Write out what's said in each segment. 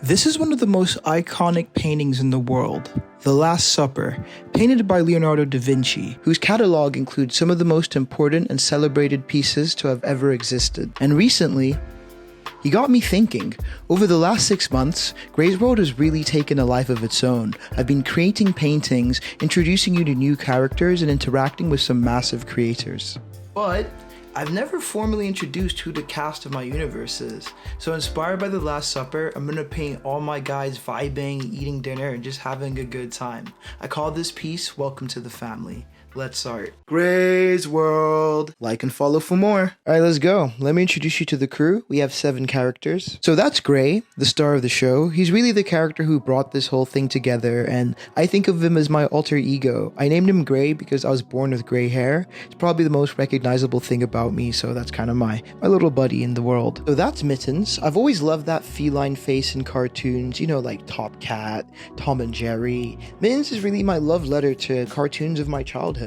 This is one of the most iconic paintings in the world, The Last Supper, painted by Leonardo da Vinci, whose catalogue includes some of the most important and celebrated pieces to have ever existed. And recently, he got me thinking. Over the last 6 months, GreysWorld has really taken a life of its own. I've been creating paintings, introducing you to new characters, and interacting with some massive creators. But I've never formally introduced who the cast of my universe is. So inspired by The Last Supper, I'm gonna paint all my guys vibing, eating dinner, and just having a good time. I call this piece Welcome to the Family. Let's start. GreysWorld. Like and follow for more. Alright, let's go. Let me introduce you to the crew. We have 7 characters. So that's Grey, the star of the show. He's really the character who brought this whole thing together, and I think of him as my alter ego. I named him Grey because I was born with grey hair. It's probably the most recognizable thing about me, so that's kind of my little buddy in the world. So that's Mittens. I've always loved that feline face in cartoons, you know, like Top Cat, Tom and Jerry. Mittens is really my love letter to cartoons of my childhood.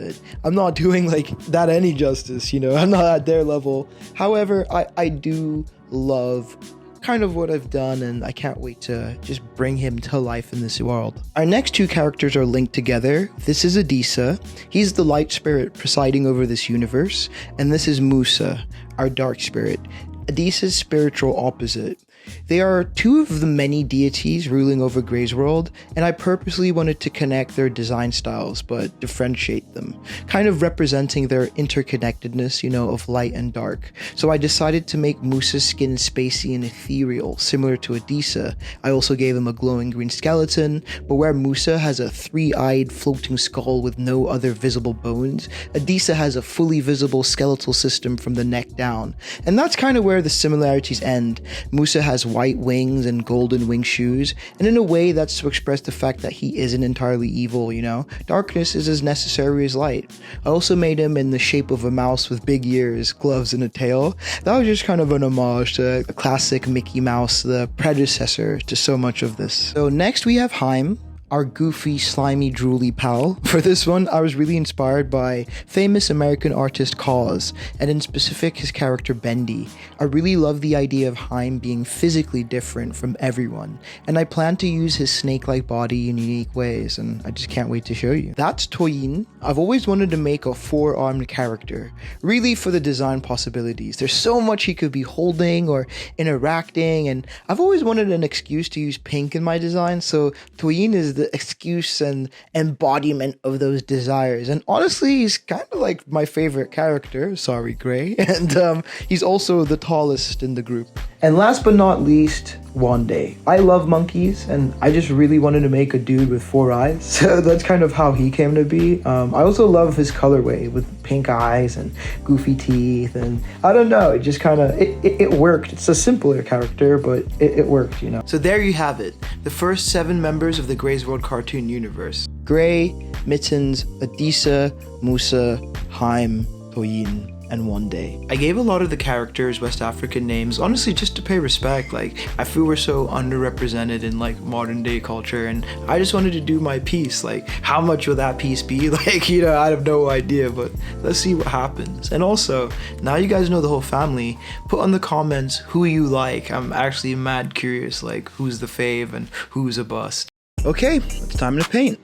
I'm not doing like that any justice, you know, I'm not at their level. However, I do love kind of what I've done, and I can't wait to just bring him to life in this world. Our next 2 characters are linked together. This is Adisa. He's the light spirit presiding over this universe, and this is Musa, our dark spirit, Adisa's spiritual opposite. They are 2 of the many deities ruling over GreysWorld, and I purposely wanted to connect their design styles, but differentiate them, kind of representing their interconnectedness, you know, of light and dark. So I decided to make Musa's skin spacey and ethereal, similar to Adisa. I also gave him a glowing green skeleton, but where Musa has a 3-eyed floating skull with no other visible bones, Adisa has a fully visible skeletal system from the neck down. And that's kind of where the similarities end. Musa has white wings and golden wing shoes, and in a way that's to express the fact that he isn't entirely evil, you know? Darkness is as necessary as light. I also made him in the shape of a mouse with big ears, gloves, and a tail. That was just kind of an homage to the classic Mickey Mouse, the predecessor to so much of this. So next we have Hime, our goofy, slimy, drooly pal. For this one, I was really inspired by famous American artist KAWS, and in specific his character Bendy. I really love the idea of Hime being physically different from everyone, and I plan to use his snake-like body in unique ways, and I just can't wait to show you. That's Toyin. I've always wanted to make a 4-armed character, really for the design possibilities. There's so much he could be holding or interacting, and I've always wanted an excuse to use pink in my design, so Toyin is the excuse and embodiment of those desires. And honestly, he's kind of like my favorite character, sorry Grey, and he's also the tallest in the group. And last but not least, Wande. I love monkeys, and I just really wanted to make a dude with 4 eyes, so that's kind of how he came to be. I also love his colorway with pink eyes and goofy teeth, and I don't know, it just kind of, it worked. It's a simpler character, but it worked, you know. So there you have it, the first 7 members of the GreysWorld cartoon universe. Grey, Mittens, Adisa, Musa, Hime, Toyin, and Wande. I gave a lot of the characters West African names, honestly just to pay respect. Like, I feel we're so underrepresented in like modern day culture, and I just wanted to do my piece. Like, how much will that piece be? Like, you know, I have no idea, but let's see what happens. And also, now you guys know the whole family, put on the comments who you like. I'm actually mad curious, like who's the fave and who's a bust. Okay, it's time to paint.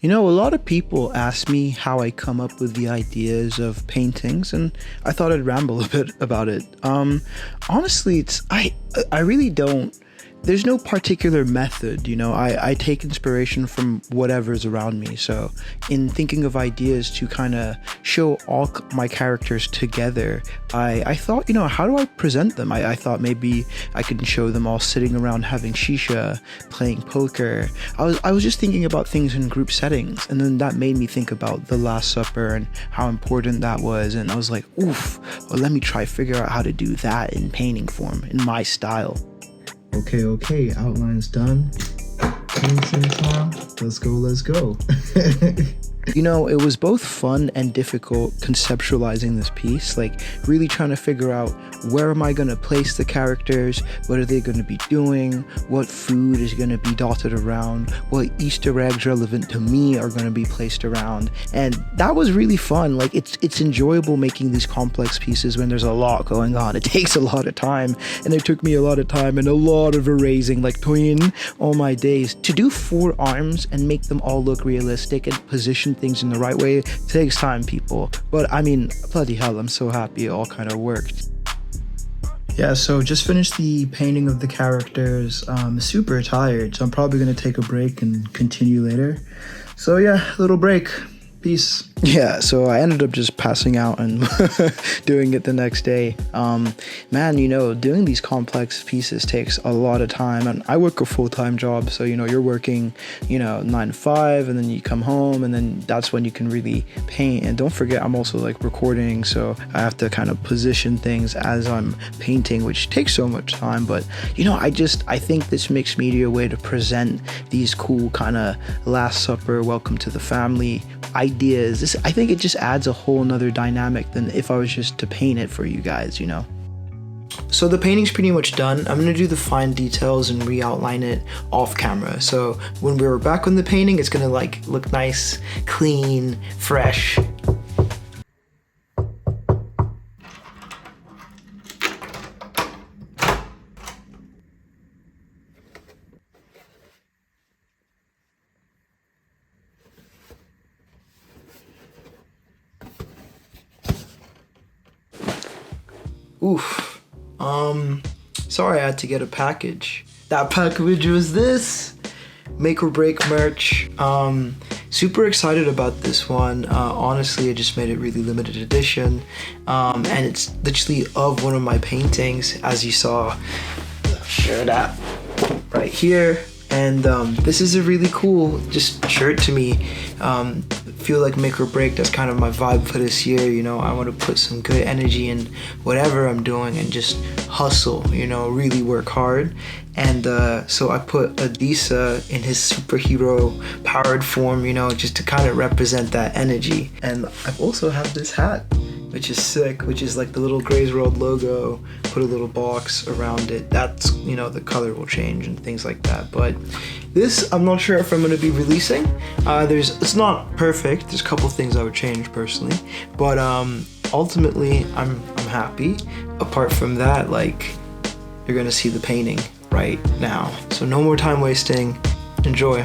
You know, a lot of people ask me how I come up with the ideas of paintings, and I thought I'd ramble a bit about it. Honestly, I really don't. There's no particular method, you know. I take inspiration from whatever's around me. So in thinking of ideas to kind of show all my characters together, I thought, you know, how do I present them? I thought maybe I could show them all sitting around having shisha, playing poker. I was just thinking about things in group settings, and then that made me think about The Last Supper and how important that was, and I was like, oof, well, let me try figure out how to do that in painting form, in my style. Okay, outline's done. Painting time. Let's go. You know, it was both fun and difficult conceptualizing this piece, like really trying to figure out where am I going to place the characters, what are they going to be doing, what food is going to be dotted around, what Easter eggs relevant to me are going to be placed around. And that was really fun. Like it's enjoyable making these complex pieces when there's a lot going on. It takes a lot of time, and it took me a lot of time and a lot of erasing, like Toyin, all my days. To do 4 arms and make them all look realistic and position things in the right way takes time, people. But I mean, bloody hell, I'm so happy it all kind of worked. Yeah, so just finished the painting of the characters. Super tired, so I'm probably gonna take a break and continue later. So yeah, little break. Peace. Yeah, so I ended up just passing out and doing it the next day. Man, you know, doing these complex pieces takes a lot of time, and I work a full-time job, so, you know, you're working, you know, 9 to 5, and then you come home, and then that's when you can really paint. And don't forget, I'm also like recording, so I have to kind of position things as I'm painting, which takes so much time. But, you know, I think this mixed media way to present these cool kind of Last Supper, welcome to the family ideas, I think it just adds a whole nother dynamic than if I was just to paint it for you guys, you know. So the painting's pretty much done. I'm gonna do the fine details and re-outline it off camera. So when we're back on the painting, it's gonna like look nice, clean, fresh. Oof. Sorry I had to get a package. That package was this make or break merch. Super excited about this one. Honestly, I just made it really limited edition. And it's literally of one of my paintings, as you saw. I'll share that right here. And this is a really cool just shirt to me. Feel like make or break, that's kind of my vibe for this year, you know. I want to put some good energy in whatever I'm doing and just hustle, you know, really work hard. And so I put Adisa in his superhero powered form, you know, just to kind of represent that energy. And I also have this hat, which is sick, which is like the little GreysWorld logo, put a little box around it. That's, you know, the color will change and things like that. But this, I'm not sure if I'm gonna be releasing. It's not perfect. There's a couple things I would change personally, but ultimately I'm happy. Apart from that, like, you're gonna see the painting right now. So no more time wasting. Enjoy.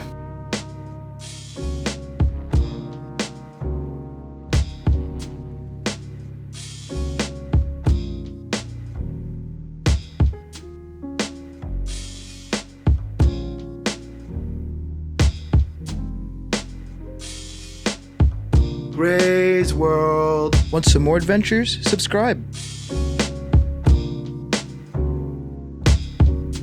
GreysWorld. Want some more adventures? Subscribe.